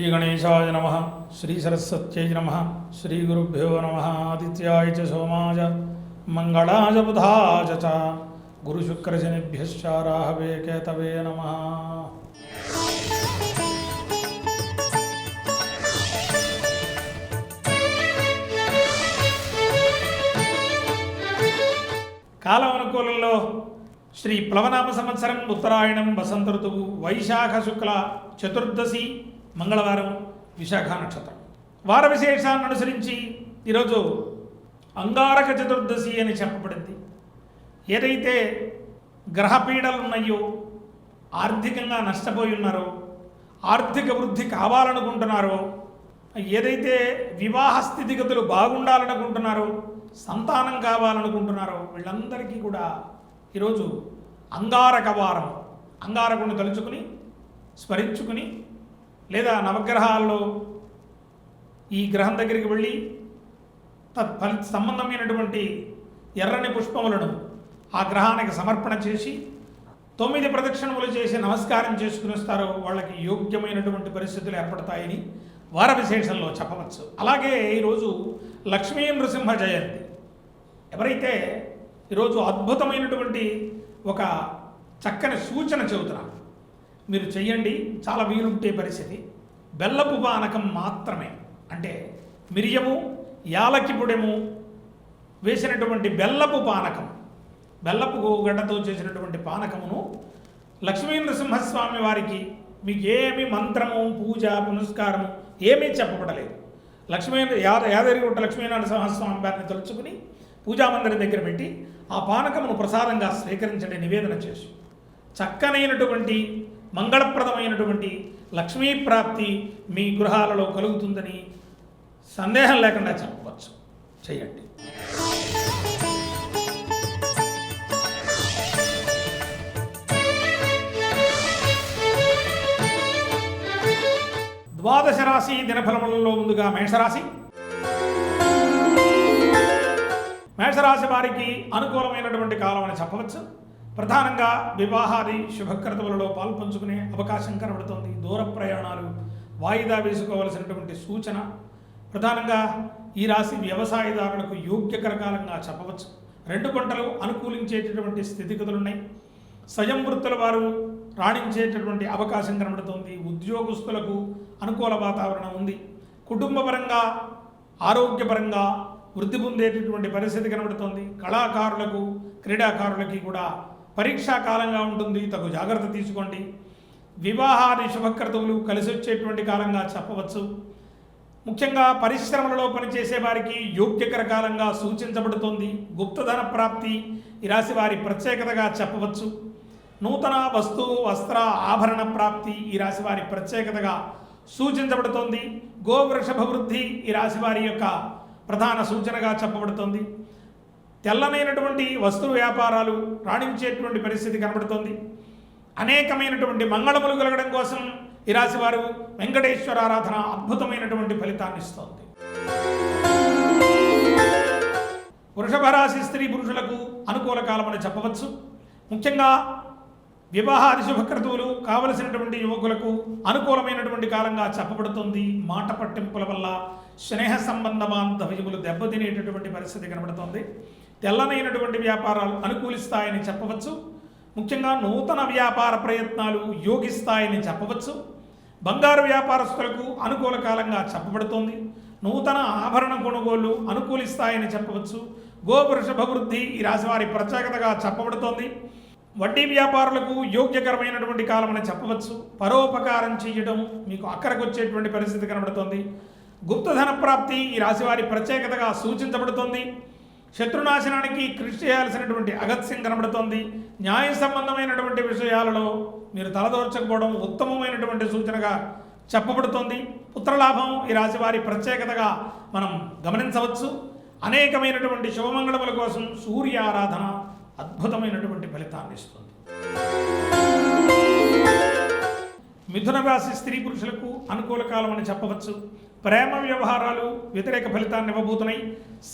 श्रीगणेशाय नमः श्रीसरस्वत्यै नमः श्रीगुरुभ्यो नमः आदित्याय च सोमाय मंगलाय बुधाय च गुरुशुक्रशनिभ्यश्च राहवे केतवे नमः। కాలం అనుకూలంలో శ్రీ ప్లవనామ సంవత్సరం ఉత్తరాయణం వసంత ఋతువు వైశాఖ శుక్ల చతుర్దశి మంగళవారం విశాఖ నక్షత్రం. వార విశేషాన్ని అనుసరించి ఈరోజు అంగారక చతుర్దశి అని చెప్పబడింది. ఏదైతే గ్రహపీడలు ఉన్నాయో, ఆర్థికంగా నష్టపోయి ఉన్నారో, ఆర్థిక వృద్ధి కావాలనుకుంటున్నారో, ఏదైతే వివాహ స్థితిగతులు బాగుండాలనుకుంటున్నారో, సంతానం కావాలనుకుంటున్నారో వీళ్ళందరికీ కూడా ఈరోజు అంగారక వారం. అంగారకుని తలుచుకుని స్మరించుకుని లేదా నవగ్రహాల్లో ఈ గ్రహం దగ్గరికి వెళ్ళి సంబంధమైనటువంటి ఎర్రని పుష్పములను ఆ గ్రహానికి సమర్పణ చేసి 9 ప్రదక్షిణములు చేసి నమస్కారం చేసుకుని వస్తారో వాళ్ళకి యోగ్యమైనటువంటి పరిస్థితులు ఏర్పడతాయని వార విశేషంలో చెప్పవచ్చు. అలాగే ఈరోజు లక్ష్మీ నృసింహ జయంతి. ఎవరైతే ఈరోజు అద్భుతమైనటువంటి ఒక చక్కని సూచన చెబుతున్నాను, మీరు చెయ్యండి, చాలా వీలుంటే పరిస్థితి. బెల్లపు పానకం మాత్రమే, అంటే మిరియము యాలకి పొడెము వేసినటువంటి బెల్లపు పానకం, బెల్లపు గడ్డతో చేసినటువంటి పానకమును లక్ష్మీ నృసింహస్వామి వారికి మీకు ఏమి మంత్రము పూజ పునస్కారము ఏమీ చెప్పబడలేదు. యాదగిరిగుట్ట లక్ష్మీనరసింహస్వామి వారిని తలుచుకుని పూజామందిరం దగ్గర పెట్టి ఆ పానకమును ప్రసాదంగా స్వీకరించండి, నివేదన చేసి చక్కనైనటువంటి మంగళప్రదమైనటువంటి లక్ష్మీ ప్రాప్తి మీ గృహాలలో కలుగుతుందని సందేహం లేకుండా చెప్పవచ్చు. చేయండి. ద్వాదశ రాశి దినఫలములలో ముందుగా మేషరాశి. మేషరాశి వారికి అనుకూలమైనటువంటి కాలం అని చెప్పవచ్చు. ప్రధానంగా వివాహాది శుభకృతువులలో పాల్పంచుకునే అవకాశం కనబడుతోంది. దూర ప్రయాణాలు వాయిదా వేసుకోవలసినటువంటి సూచన. ప్రధానంగా ఈ రాశి వ్యవసాయదారులకు యోగ్యకర కాలంగా చెప్పవచ్చు. 2 పంటలు అనుకూలించేటటువంటి స్థితిగతులున్నాయి. స్వయం వృత్తుల వారు రాణించేటటువంటి అవకాశం కనబడుతోంది. ఉద్యోగస్తులకు అనుకూల వాతావరణం ఉంది. కుటుంబపరంగా ఆరోగ్యపరంగా వృద్ధి పొందేటటువంటి పరిస్థితి కనబడుతోంది. కళాకారులకు క్రీడాకారులకి కూడా పరీక్షా కాలంగా ఉంటుంది, తగు జాగ్రత్త తీసుకోండి. వివాహాది శుభకృతువులు కలిసి వచ్చేటువంటి కాలంగా చెప్పవచ్చు. ముఖ్యంగా పరిశ్రమలలో పనిచేసే వారికి యోగ్యకర కాలంగా సూచించబడుతోంది. గుప్తధన ప్రాప్తి ఈ రాశి వారి ప్రత్యేకతగా చెప్పవచ్చు. నూతన వస్తు వస్త్ర ఆభరణ ప్రాప్తి ఈ రాశి వారి ప్రత్యేకతగా సూచించబడుతోంది. గోవృషభ వృద్ధి ఈ రాశి వారి యొక్క ప్రధాన సూచనగా చెప్పబడుతోంది. తెల్లనైనటువంటి వస్తు వ్యాపారాలు రాణించేటువంటి పరిస్థితి కనబడుతోంది. అనేకమైనటువంటి మంగళములు కలగడం కోసం ఈ రాశి వారు వెంకటేశ్వర ఆరాధన అద్భుతమైనటువంటి ఫలితాన్ని ఇస్తోంది. వృషభ రాశి స్త్రీ పురుషులకు అనుకూల కాలమని చెప్పవచ్చు. ముఖ్యంగా వివాహాది శుభకృతువులు కావలసినటువంటి యువకులకు అనుకూలమైనటువంటి కాలంగా చెప్పబడుతుంది. మాట పట్టింపుల వల్ల స్నేహ సంబంధ బాంధవ్యములు దెబ్బతినేటటువంటి పరిస్థితి కనబడుతోంది. తెల్లనైనటువంటి వ్యాపారాలు అనుకూలిస్తాయని చెప్పవచ్చు. ముఖ్యంగా నూతన వ్యాపార ప్రయత్నాలు యోగిస్తాయని చెప్పవచ్చు. బంగారు వ్యాపారస్తులకు అనుకూల కాలంగా చెప్పబడుతోంది. నూతన ఆభరణ కొనుగోళ్లు అనుకూలిస్తాయని చెప్పవచ్చు. గోవృషభ వృద్ధి ఈ రాశివారి ప్రత్యేకతగా చెప్పబడుతోంది. వడ్డీ వ్యాపారులకు యోగ్యకరమైనటువంటి కాలం అని చెప్పవచ్చు. పరోపకారం చేయడం మీకు అక్కరకు వచ్చేటువంటి పరిస్థితి కనబడుతోంది. గుప్తధన ప్రాప్తి ఈ రాశివారి ప్రత్యేకతగా సూచించబడుతోంది. శత్రునాశనానికి కృషి చేయాల్సినటువంటి అగత్యం కనబడుతోంది. న్యాయ సంబంధమైనటువంటి విషయాలలో మీరు తలదోర్చకపోవడం ఉత్తమమైనటువంటి సూచనగా చెప్పబడుతోంది. పుత్రలాభం ఈ రాశివారి ప్రత్యేకతగా మనం గమనించవచ్చు. అనేకమైనటువంటి శుభమంగళముల కోసం సూర్య ఆరాధన అద్భుతమైనటువంటి ఫలితాన్ని ఇస్తుంది. మిథున రాశి స్త్రీ పురుషులకు అనుకూల కాలం అని చెప్పవచ్చు. ప్రేమ వ్యవహారాలు వ్యతిరేక ఫలితాన్ని ఇవ్వబోతున్నాయి.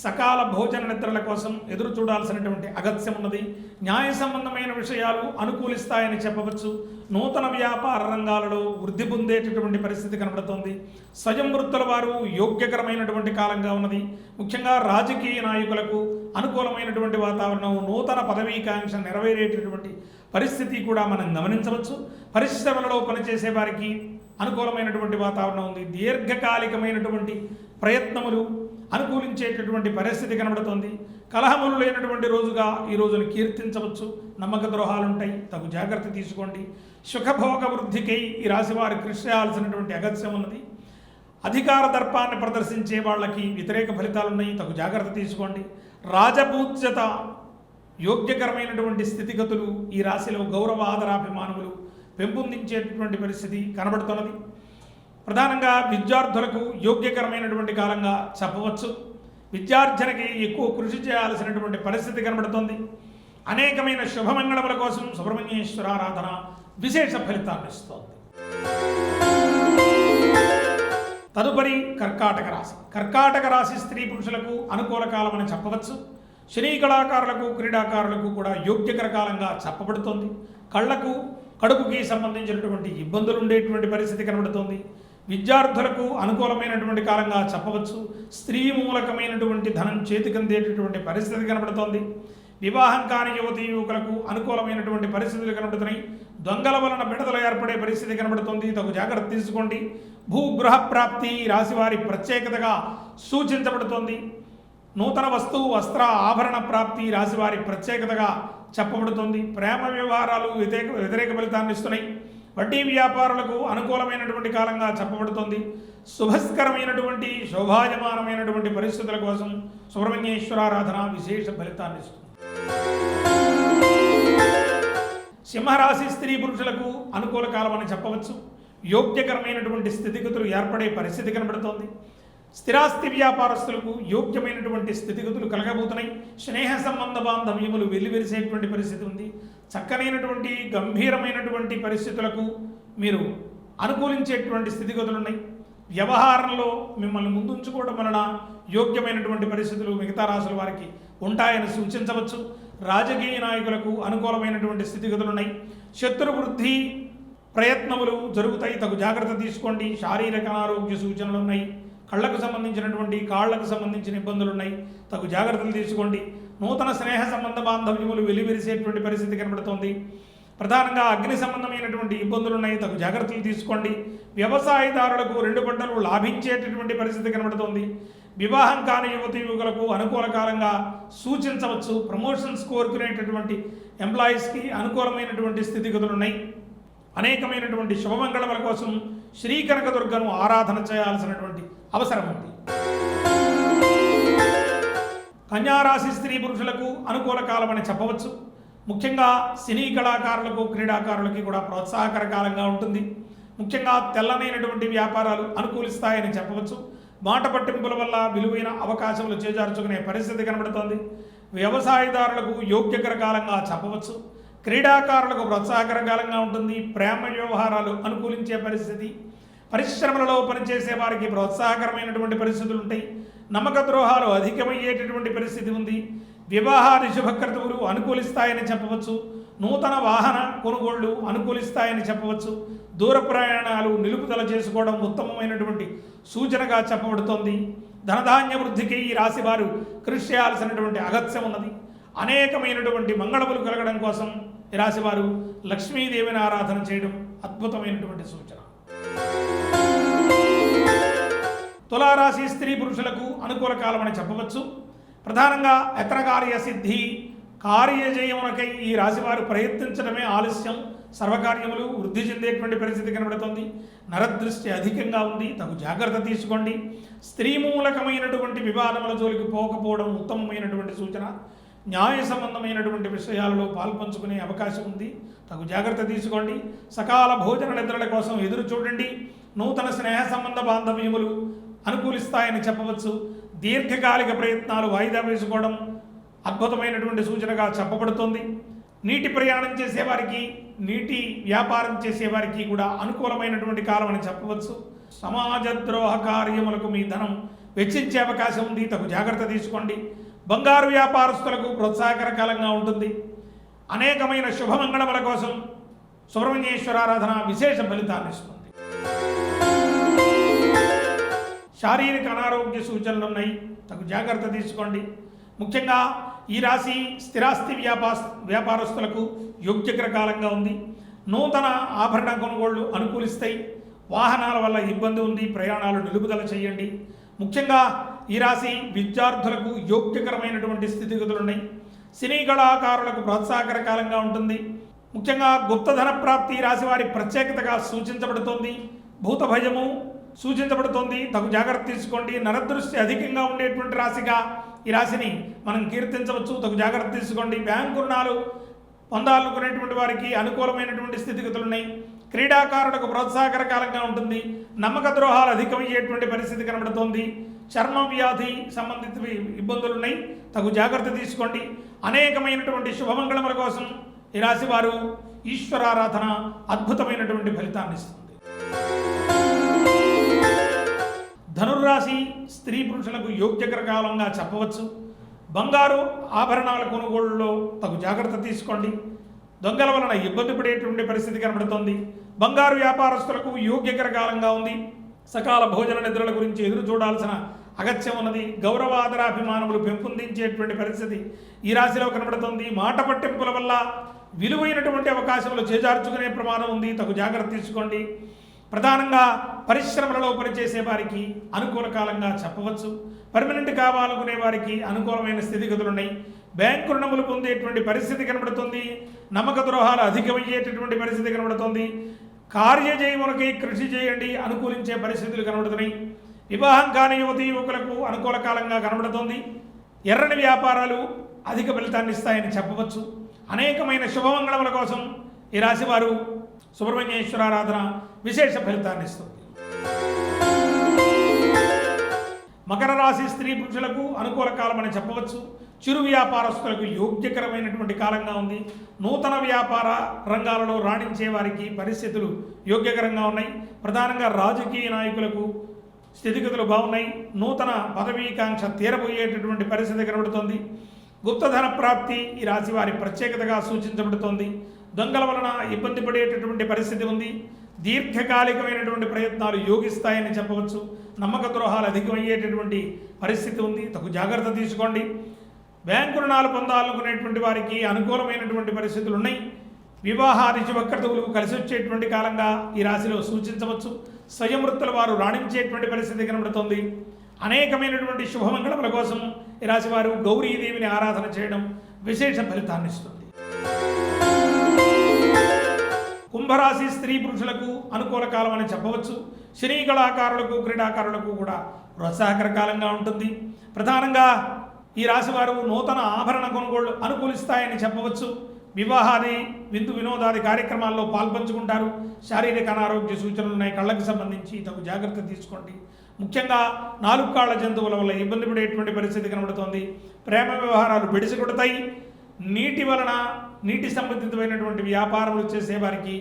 సకాల భోజన నిద్రల కోసం ఎదురు చూడాల్సినటువంటి అగత్యం ఉన్నది. న్యాయ సంబంధమైన విషయాలు అనుకూలిస్తాయని చెప్పవచ్చు. నూతన వ్యాపార రంగాలలో వృద్ధి పొందేటటువంటి పరిస్థితి కనబడుతోంది. స్వయం వృత్తుల వారు యోగ్యకరమైనటువంటి కాలంగా ఉన్నది. ముఖ్యంగా రాజకీయ నాయకులకు అనుకూలమైనటువంటి వాతావరణం, నూతన పదవీకాంక్ష నెరవేరేటటువంటి పరిస్థితి కూడా మనం గమనించవచ్చు. పరిశ్రమలలో పనిచేసే వారికి అనుకూలమైనటువంటి వాతావరణం ఉంది. దీర్ఘకాలికమైనటువంటి ప్రయత్నములు అనుకూలించేటటువంటి పరిస్థితి కనబడుతోంది. కలహములు లేనటువంటి రోజుగా ఈ రోజును కీర్తించవచ్చు. నమ్మక ద్రోహాలు ఉంటాయి, తగు జాగ్రత్త తీసుకోండి. సుఖభోగ వృద్ధికై ఈ రాశి వారు కృషి చేయాల్సినటువంటి అగత్యం ఉన్నది. అధికార దర్పాన్ని ప్రదర్శించే వాళ్ళకి వ్యతిరేక ఫలితాలు ఉన్నాయి, తగు జాగ్రత్త తీసుకోండి. రాజపూజ్యత యోగ్యకరమైనటువంటి స్థితిగతులు ఈ రాశిలో గౌరవ ఆదరాభిమానములు పెంపొందించేటటువంటి పరిస్థితి కనబడుతున్నది. ప్రధానంగా విద్యార్థులకు యోగ్యకరమైనటువంటి కాలంగా చెప్పవచ్చు. విద్యార్జనకి ఎక్కువ కృషి చేయాల్సినటువంటి పరిస్థితి కనబడుతోంది. అనేకమైన శుభమంగళముల కోసం సుబ్రహ్మణ్యేశ్వర ఆరాధన విశేష ఫలితాన్ని ఇస్తోంది. తదుపరి కర్కాటక రాశి. కర్కాటక రాశి స్త్రీ పురుషులకు అనుకూల కాలం అని చెప్పవచ్చు. సినీ కళాకారులకు, క్రీడాకారులకు కూడా యోగ్యకర కాలంగా చెప్పబడుతోంది. కళ్లకు, కడుపుకి సంబంధించినటువంటి ఇబ్బందులు ఉండేటువంటి పరిస్థితి కనబడుతోంది. విద్యార్థులకు అనుకూలమైనటువంటి కాలంగా చెప్పవచ్చు. స్త్రీ మూలకమైనటువంటి ధనం చేతికందేటటువంటి పరిస్థితి కనబడుతోంది. వివాహం కాని యువతీ యువకులకు అనుకూలమైనటువంటి పరిస్థితులు కనబడుతున్నాయి. దొంగల వలన బిడదలు ఏర్పడే పరిస్థితి కనబడుతుంది, తగు జాగ్రత్త తీసుకోండి. భూగృహ ప్రాప్తి రాశివారి ప్రత్యేకతగా సూచించబడుతోంది. నూతన వస్తువు, వస్త్ర, ఆభరణ ప్రాప్తి రాశివారి ప్రత్యేకతగా చెప్పబడుతుంది. ప్రేమ వ్యవహారాలు వ్యతిరేక ఫలితాన్ని ఇస్తున్నాయి. వడ్డీ వ్యాపారులకు అనుకూలమైనటువంటి కాలంగా చెప్పబడుతుంది. శుభస్కరమైనటువంటి శోభాయమానమైనటువంటి పరిస్థితుల కోసం సుబ్రహ్మణ్యేశ్వరారాధన విశేష ఫలితాన్ని ఇస్తుంది. సింహరాశి స్త్రీ పురుషులకు అనుకూల కాలం అని చెప్పవచ్చు. యోగ్యకరమైనటువంటి స్థితిగతులు ఏర్పడే పరిస్థితి కనబడుతోంది. స్థిరాస్తి వ్యాపారస్తులకు యోగ్యమైనటువంటి స్థితిగతులు కలగబోతున్నాయి. స్నేహ సంబంధ బాంధవ్యములు వెల్లివిరిసేటువంటి పరిస్థితి ఉంది. చక్కనైనటువంటి గంభీరమైనటువంటి పరిస్థితులకు మీరు అనుకూలించేటువంటి స్థితిగతులు ఉన్నాయి. వ్యవహారంలో మిమ్మల్ని ముందుంచుకోవడం వలన యోగ్యమైనటువంటి పరిస్థితులు మిగతా రాశుల వారికి ఉంటాయని సూచించవచ్చు. రాజకీయ నాయకులకు అనుకూలమైనటువంటి స్థితిగతులు ఉన్నాయి. శత్రు వృద్ధి ప్రయత్నములు జరుగుతాయి, తగు జాగ్రత్త తీసుకోండి. శారీరక అనారోగ్య సూచనలు ఉన్నాయి. కళ్ళకు సంబంధించినటువంటి కాళ్లకు సంబంధించిన ఇబ్బందులు ఉన్నాయి, తగు జాగ్రత్తలు తీసుకోండి. నూతన స్నేహ సంబంధ బాంధవ్యములు వెలివిరిసేటువంటి పరిస్థితి కనబడుతోంది. ప్రధానంగా అగ్ని సంబంధమైనటువంటి ఇబ్బందులు ఉన్నాయి, తగు జాగ్రత్తలు తీసుకోండి. వ్యవసాయదారులకు 2 పంటలు లాభించేటటువంటి పరిస్థితి కనబడుతోంది. వివాహం కాని యువతి యువకులకు అనుకూల కాలంగా సూచించవచ్చు. ప్రమోషన్స్ కోరుకునేటటువంటి ఎంప్లాయీస్కి అనుకూలమైనటువంటి స్థితిగతులు ఉన్నాయి. అనేకమైనటువంటి శుభమంగళముల కోసం శ్రీ కనకదుర్గను ఆరాధన చేయాల్సినటువంటి అవసరం ఉంది. కన్యారాశి స్త్రీ పురుషులకు అనుకూల కాలం అని చెప్పవచ్చు. ముఖ్యంగా సినీ కళాకారులకు, క్రీడాకారులకి కూడా ప్రోత్సాహకర కాలంగా ఉంటుంది. ముఖ్యంగా తెల్లనైనటువంటి వ్యాపారాలు అనుకూలిస్తాయని చెప్పవచ్చు. మాట పట్టింపుల వల్ల విలువైన అవకాశములు చేజార్చుకునే పరిస్థితి కనబడుతోంది. వ్యవసాయదారులకు యోగ్యకర కాలంగా చెప్పవచ్చు. క్రీడాకారులకు ప్రోత్సాహకర కాలంగా ఉంటుంది. ప్రేమ వ్యవహారాలు అనుకూలించే పరిస్థితి. పరిశ్రమలలో పనిచేసే వారికి ప్రోత్సాహకరమైనటువంటి పరిస్థితులు ఉంటాయి. నమ్మక ద్రోహాలు అధికమయ్యేటటువంటి పరిస్థితి ఉంది. వివాహాది శుభక్రతువులు అనుకూలిస్తాయని చెప్పవచ్చు. నూతన వాహన కొనుగోళ్లు అనుకూలిస్తాయని చెప్పవచ్చు. దూర ప్రయాణాలు నిలుపుదల చేసుకోవడం ఉత్తమమైనటువంటి సూచనగా చెప్పబడుతోంది. ధనధాన్య వృద్ధికి ఈ రాశి వారు కృషి చేయాల్సినటువంటి అగత్యం ఉన్నది. అనేకమైనటువంటి మంగళములు కలగడం కోసం ఈ రాశివారు లక్ష్మీదేవిని ఆరాధన చేయడం అద్భుతమైనటువంటి సూచన. తులారాశి స్త్రీ పురుషులకు అనుకూల కాలం అని చెప్పవచ్చు. ప్రధానంగా యత్నకార్య సిద్ధి, కార్యజయమునకై ఈ రాశివారు ప్రయత్నించడమే ఆలస్యం. సర్వకార్యములు వృద్ధి చెందేటువంటి పరిస్థితి కనబడుతుంది. నరదృష్టి అధికంగా ఉంది, తగు జాగ్రత్త తీసుకోండి. స్త్రీ మూలకమైనటువంటి వివాదముల జోలికి పోకపోవడం ఉత్తమమైనటువంటి సూచన. న్యాయ సంబంధమైనటువంటి విషయాలలో పాల్పంచుకునే అవకాశం ఉంది, తగు జాగ్రత్త తీసుకోండి. సకాల భోజన నిద్రల కోసం ఎదురు చూడండి. నూతన స్నేహ సంబంధ బాంధవ్యములు అనుకూలిస్తాయని చెప్పవచ్చు. దీర్ఘకాలిక ప్రయత్నాలు వాయిదా వేసుకోవడం అద్భుతమైనటువంటి సూచనగా చెప్పబడుతుంది. నీటి ప్రయాణం చేసేవారికి, నీటి వ్యాపారం చేసేవారికి కూడా అనుకూలమైనటువంటి కాలం అని చెప్పవచ్చు. సమాజద్రోహ కార్యములకు మీ ధనం వెచ్చించే అవకాశం ఉంది, తగు జాగ్రత్త తీసుకోండి. బంగారు వ్యాపారస్తులకు ప్రోత్సాహకరకాలంగా ఉంటుంది. అనేకమైన శుభమంగళముల కోసం సుబ్రహ్మణ్యేశ్వరారాధన విశేష ఫలితాన్ని ఇస్తుంది. శారీరక అనారోగ్య సూచనలు ఉన్నాయి, తగు జాగ్రత్త తీసుకోండి. ముఖ్యంగా ఈ రాశి స్థిరాస్తి వ్యాపారస్తులకు యోగ్యకర కాలంగా ఉంది. నూతన ఆభరణ కొనుగోళ్లు అనుకూలిస్తాయి. వాహనాల వల్ల ఇబ్బంది ఉంది, ప్రయాణాలు నిలుపుదల చేయండి. ముఖ్యంగా ఈ రాశి విద్యార్థులకు యోగ్యకరమైనటువంటి స్థితిగతులు ఉన్నాయి. సినీ కళాకారులకు ప్రోత్సాహకర కాలంగా ఉంటుంది. ముఖ్యంగా గుప్తధన ప్రాప్తి ఈ రాశి వారి ప్రత్యేకతగా సూచించబడుతోంది. భూత భయము సూచించబడుతోంది, తగు జాగ్రత్త తీసుకోండి. నరదృష్టి అధికంగా ఉండేటువంటి రాశిగా ఈ రాశిని మనం కీర్తించవచ్చు, తగు జాగ్రత్త తీసుకోండి. బ్యాంకు రుణాలు పొందాలనుకునేటువంటి వారికి అనుకూలమైనటువంటి స్థితిగతులు ఉన్నాయి. క్రీడాకారులకు ప్రోత్సాహకర కాలంగా ఉంటుంది. నమ్మక ద్రోహాలు అధికమయ్యేటువంటి పరిస్థితి కనబడుతోంది. చర్మ వ్యాధి సంబంధిత ఇబ్బందులు ఉన్నాయి, తగు జాగ్రత్త తీసుకోండి. అనేకమైనటువంటి శుభమంగళముల కోసం ఈ రాశి వారు ఈశ్వరారాధన అద్భుతమైనటువంటి ఫలితాన్ని ఇస్తుంది. ధనుర్రాశి స్త్రీ పురుషులకు యోగ్యకర కాలంగా చెప్పవచ్చు. బంగారు ఆభరణాల కొనుగోళ్లలో తగు జాగ్రత్త తీసుకోండి. దొంగల వలన ఇబ్బంది పడేటువంటి పరిస్థితి కనబడుతోంది. బంగారు వ్యాపారస్తులకు యోగ్యకర కాలంగా ఉంది. సకాల భోజన నిద్రల గురించి ఎదురు చూడాల్సిన అగత్యం ఉన్నది. గౌరవాదరాభిమానములు పెంపొందించేటువంటి పరిస్థితి ఈ రాశిలో కనబడుతోంది. మాట పట్టింపుల వల్ల విలువైనటువంటి అవకాశములు చేజార్చుకునే ప్రమాదం ఉంది, తగు జాగ్రత్త తీసుకోండి. ప్రధానంగా పరిశ్రమలలో పనిచేసే వారికి అనుకూల కాలంగా చెప్పవచ్చు. పర్మనెంట్ కావాలనుకునే వారికి అనుకూలమైన స్థితిగతులు ఉన్నాయి. బ్యాంకు రుణములు పొందేటువంటి పరిస్థితి కనబడుతుంది. నమ్మక ద్రోహాలు అధికమయ్యేటటువంటి పరిస్థితి కనబడుతుంది. కార్యజయమునకై కృషి చేయండి, అనుకూలించే పరిస్థితులు కనబడుతున్నాయి. వివాహం కాని యువతీ యువకులకు అనుకూల కాలంగా కనబడుతోంది. ఎర్రని వ్యాపారాలు అధిక ఫలితాన్ని ఇస్తాయని చెప్పవచ్చు. అనేకమైన శుభమంగళముల కోసం ఈ రాశివారు సుబ్రహ్మణ్యేశ్వరారాధన విశేష ఫలితాన్ని ఇస్తుంది. మకర రాశి స్త్రీ పురుషులకు అనుకూల కాలం అని చెప్పవచ్చు. చిరు వ్యాపారస్తులకు యోగ్యకరమైనటువంటి కాలంగా ఉంది. నూతన వ్యాపార రంగాలలో రాణించే వారికి పరిస్థితులు యోగ్యకరంగా ఉన్నాయి. ప్రధానంగా రాజకీయ నాయకులకు స్థితిగతులు బాగున్నాయి. నూతన పదవీకాంక్ష తీరబోయేటటువంటి పరిస్థితి కనబడుతోంది. గుప్తధన ప్రాప్తి ఈ రాశి వారి ప్రత్యేకతగా సూచించబడుతోంది. దొంగల వలన ఇబ్బంది పడేటటువంటి పరిస్థితి ఉంది. దీర్ఘకాలికమైనటువంటి ప్రయత్నాలు యోగిస్తాయని చెప్పవచ్చు. నమ్మక ద్రోహాలు అధికమయ్యేటటువంటి పరిస్థితి ఉంది, తగు జాగ్రత్త తీసుకోండి. బ్యాంకు రుణాలు పొందాలనుకునేటువంటి వారికి అనుకూలమైనటువంటి పరిస్థితులు ఉన్నాయి. వివాహాది శుభక్రతువులు కలిసి వచ్చేటువంటి కాలంగా ఈ రాశిలో సూచించవచ్చు. స్వయం వృత్తుల వారు రాణించేటువంటి పరిస్థితి కనబడుతోంది. అనేకమైనటువంటి శుభమంగళముల కోసం ఈ రాశి వారు గౌరీదేవిని ఆరాధన చేయడం విశేష ఫలితాన్ని ఇస్తుంది. కుంభరాశి స్త్రీ పురుషులకు అనుకూల కాలం అని చెప్పవచ్చు. సినీ కళాకారులకు క్రీడాకారులకు కూడా ప్రోత్సాహకర కాలంగా ఉంటుంది. ప్రధానంగా ఈ రాశివారు నూతన ఆభరణ కొనుగోళ్లు అనుకూలిస్తాయని చెప్పవచ్చు. వివాహాది విందు వినోదాది కార్యక్రమాల్లో పాల్పంచుకుంటారు. శారీరక అనారోగ్య సూచనలు ఉన్నాయి, కళ్ళకు సంబంధించి తగు జాగ్రత్త తీసుకోండి. ముఖ్యంగా 4 కాళ్ల జంతువుల వల్ల ఇబ్బంది పడేటువంటి పరిస్థితి కనబడుతోంది. ప్రేమ వ్యవహారాలు బెడిసి కొడతాయి. నీటి సంబంధితమైనటువంటి వ్యాపారములు చేసేవారికి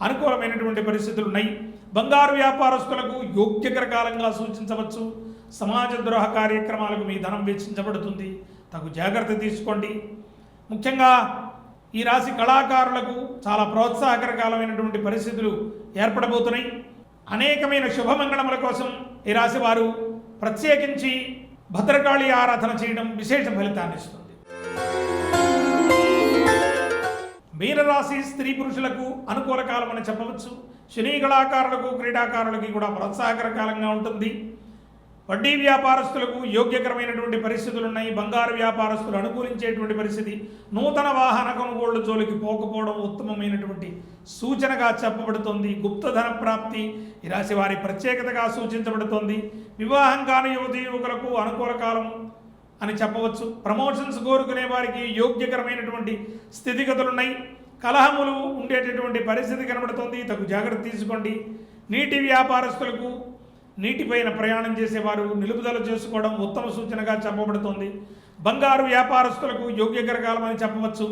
అనుకూలమైనటువంటి పరిస్థితులు ఉన్నాయి. బంగారు వ్యాపారస్తులకు యోగ్యకర కాలంగా సూచించవచ్చు. సమాజ ద్రోహ కార్యక్రమాలకు మీ ధనం వెచ్చించబడుతుంది, తగు జాగ్రత్త తీసుకోండి. ముఖ్యంగా ఈ రాశి కళాకారులకు చాలా ప్రోత్సాహకర కాలమైనటువంటి పరిస్థితులు ఏర్పడబోతున్నాయి. అనేకమైన శుభమంగళముల కోసం ఈ రాశి వారు ప్రత్యేకించి భద్రకాళి ఆరాధన చేయడం విశేష ఫలితాన్ని ఇస్తుంది. మీనరాశి స్త్రీ పురుషులకు అనుకూల కాలం అని చెప్పవచ్చు. సినీ కళాకారులకు క్రీడాకారులకి కూడా ప్రోత్సాహకర కాలంగా ఉంటుంది. వడ్డీ వ్యాపారస్తులకు యోగ్యకరమైనటువంటి పరిస్థితులు ఉన్నాయి. బంగారు వ్యాపారస్తులు అనుకూలించేటువంటి పరిస్థితి. నూతన వాహన కొనుగోళ్లు జోలికి పోకపోవడం ఉత్తమమైనటువంటి సూచనగా చెప్పబడుతోంది. గుప్తధన ప్రాప్తి ఈ రాశి వారి ప్రత్యేకతగా సూచించబడుతోంది. వివాహం కాని యువతీ యువకులకు అనుకూల కాలం అని చెప్పవచ్చు. ప్రమోషన్స్ కోరుకునే వారికి యోగ్యకరమైనటువంటి స్థితిగతులున్నాయి. కలహములు ఉండేటటువంటి పరిస్థితి కనబడుతోంది, తగు జాగ్రత్త తీసుకోండి. నీటి వ్యాపారస్తులకు నీటిపైన ప్రయాణం చేసేవారు నిలుపుదల చేసుకోవడం ఉత్తమ సూచనగా చెప్పబడుతోంది. బంగారు వ్యాపారస్తులకు యోగ్యకర కాలం అని చెప్పవచ్చు.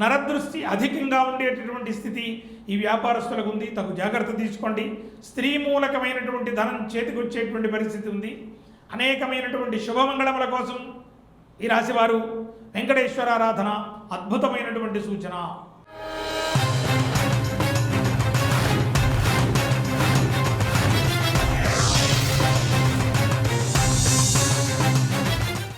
నరదృష్టి అధికంగా ఉండేటటువంటి స్థితి ఈ వ్యాపారస్తులకు ఉంది, తగు జాగ్రత్త తీసుకోండి. స్త్రీ మూలకమైనటువంటి ధనం చేతికి వచ్చేటువంటి పరిస్థితి ఉంది. అనేకమైనటువంటి శుభమంగళముల కోసం ఈ రాశివారు వెంకటేశ్వరారాధన అద్భుతమైనటువంటి సూచన.